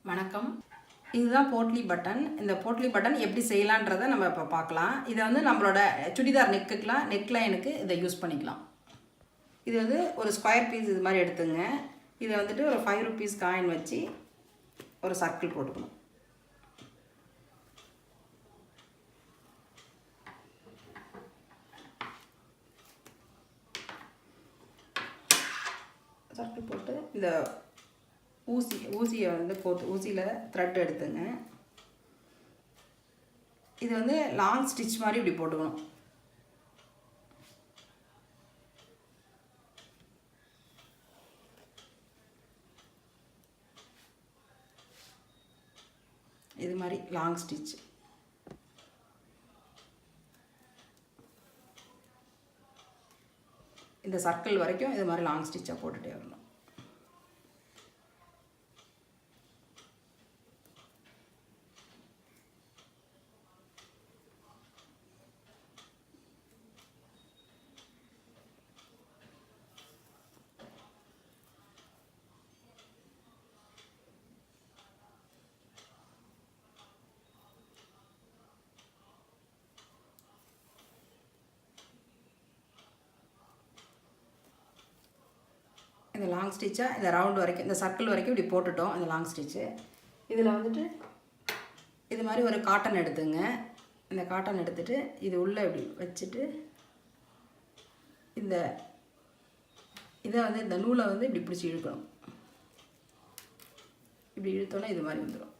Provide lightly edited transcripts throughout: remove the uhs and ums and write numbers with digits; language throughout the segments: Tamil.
வணக்கம். இதுதான் போட்லி பட்டன். இந்த போட்லி பட்டன் எப்படி செய்யலான்றதை நம்ம இப்போ பார்க்கலாம். இதை வந்து நம்மளோட சுடிதார் நெக் லைனுக்கு இதை யூஸ் பண்ணிக்கலாம். இது வந்து ஒரு ஸ்கொயர் பீஸ் இது மாதிரி எடுத்துங்க. இதை வந்துட்டு ஒரு 5 rupees காயின் வச்சு ஒரு சர்க்கிள் போட்டுக்கணும். சர்க்கிள் போட்டு இந்த ஊசியை வந்து ஊசியில் த்ரெட் எடுத்துங்க. இது வந்து லாங் ஸ்டிச் மாதிரி இப்படி போட்டுக்கணும். இது மாதிரி லாங் ஸ்டிச். இந்த சர்க்கிள் வரைக்கும் இது மாதிரி லாங் ஸ்டிச்சாக போட்டுகிட்டே வரணும். இந்த லாங் ஸ்டிச்சாக இந்த ரவுண்ட் வரைக்கும் இந்த சர்க்கிள் வரைக்கும் இப்படி போட்டுட்டோம். இந்த லாங் ஸ்டிச்சு இதில் வந்துட்டு இது மாதிரி ஒரு காட்டன் எடுத்துங்க. இந்த காட்டன் எடுத்துகிட்டு இது உள்ளே இப்படி வச்சுட்டு இதை வந்து இந்த நூலை வந்து இப்படி பிடிச்சி இழுக்கணும். இப்படி இழுத்தோன்னா இது மாதிரி வந்துடும்.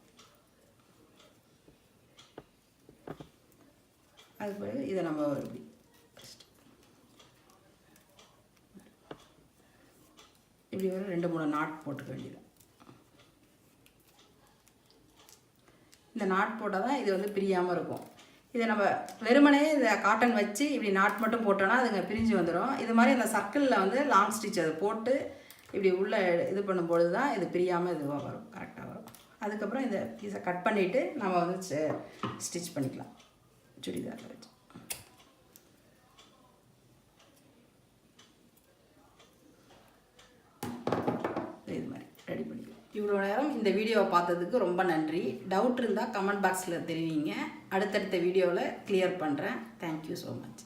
அதுக்கு பிறகு இதை நம்ம இப்படி இப்படி ஒரு 2-3 நாட் போட்டுக்க வேண்டியது. இந்த நாட் போட்டால் தான் இது வந்து பிரியாமல் இருக்கும். இதை நம்ம வெறுமனே இந்த காட்டன் வச்சு இப்படி நாட் மட்டும் போட்டோன்னா அதுங்க பிரிஞ்சு வந்துடும். இது மாதிரி அந்த சர்க்கிளில் வந்து லாங் ஸ்டிச் அதை போட்டு இப்படி உள்ளே இது பண்ணும்பொழுது தான் இது பிரியாமல் இதுவாக வரும், கரெக்டாக வரும். அதுக்கப்புறம் இந்த பீஸை கட் பண்ணிவிட்டு நம்ம வந்து ஸ்டிச் பண்ணிக்கலாம் சுடிதாரில் வச்சு. இது மாதிரி ரெடி பண்ணிக்கலாம். இவ்வளோ நேரம் இந்த வீடியோவை பார்த்ததுக்கு ரொம்ப நன்றி. டவுட் இருந்தால் கமெண்ட் பாக்ஸில் தெரிவிங்க. அடுத்தடுத்த வீடியோவில் கிளியர் பண்ணுறேன். Thank you so much.